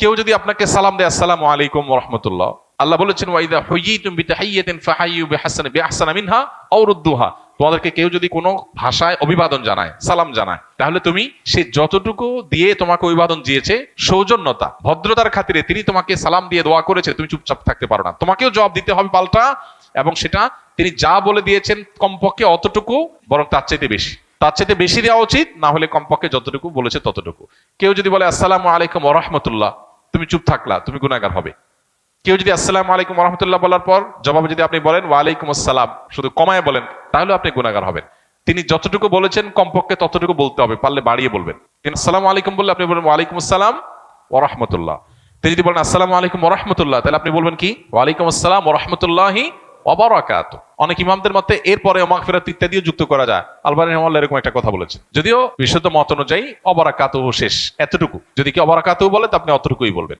কেউ যদি আপনাকে সালাম দেয় আসসালামু আলাইকুম ওয়া রাহমাতুল্লাহ, আল্লাহ বলেছেন ওয়াইদা হুইয়িতুম বিতাহিয়াতিন ফাহাইয়ু বিআহসানা মিনহা আও রুদ্দুহা, তোমাদেরকে কেউ যদি কোনো ভাষায় অভিবাদন জানায়, সালাম জানায়, তাহলে তুমি সে যতটুকু দিয়ে তোমাকে অভিবাদন দিয়েছে, সৌজন্যতা ভদ্রতার খাতিরে তিনি তোমাকে সালাম দিয়ে দোয়া করেছে, তুমি চুপচাপ থাকতে পারো না, তোমাকেও জবাব দিতে হবে পাল্টা। এবং সেটা তিনি যা বলে দিয়েছেন কমপক্ষে অতটুকু, বরং তার চাইতে বেশি দেওয়া উচিত, না হলে কমপক্ষে যতটুকু বলেছে ততটুকু। কেউ যদি বলে আসসালামু আলাইকুম ওয়া রাহমাতুল্লাহ, তুমি চুপ থাকলা, তুমি গুনাহগার হবে। কেউ যদি আসসালামু আলাইকুম ওয়া রাহমাতুল্লাহ বলার পর জবাবে যদি আপনি বলেন ওয়া আলাইকুম আসসালাম, শুধু কমায় বলেন, তাহলে আপনি গুনাহগার হবেন। তিনি যতটুকু বলেছেন কমপক্ষে ততটুকু বলতে হবে, পারলে বাড়িয়ে বলবেন। তিনি আসসালামু আলাইকুম বললে আপনি বলবেন ওয়া আলাইকুম আসসালাম ওয়া রাহমাতুল্লাহ। তিনি যদি বলেন আসসালামু আলাইকুম ওয়া রাহমাতুল্লাহ, তাহলে আপনি বলবেন কি ওয়া আলাইকুম আসসালাম ওয়া রাহমাতুল্লাহি ওয়া বারাকাতুহু। অনেক ইমামদের মতে এরপরে মাগফিরাত ইত্যাদিও যুক্ত করা যায়। আলবানী রাহিমাহুল্লাহ এরকম একটা কথা বলেছেন, যদিও বিশুদ্ধ মত অনুযায়ী ওয়া বারাকাতুহু শেষ, এতটুকু। যদি কি ওয়া বারাকাতুহু বলে তো আপনি অতটুকুই বলবেন।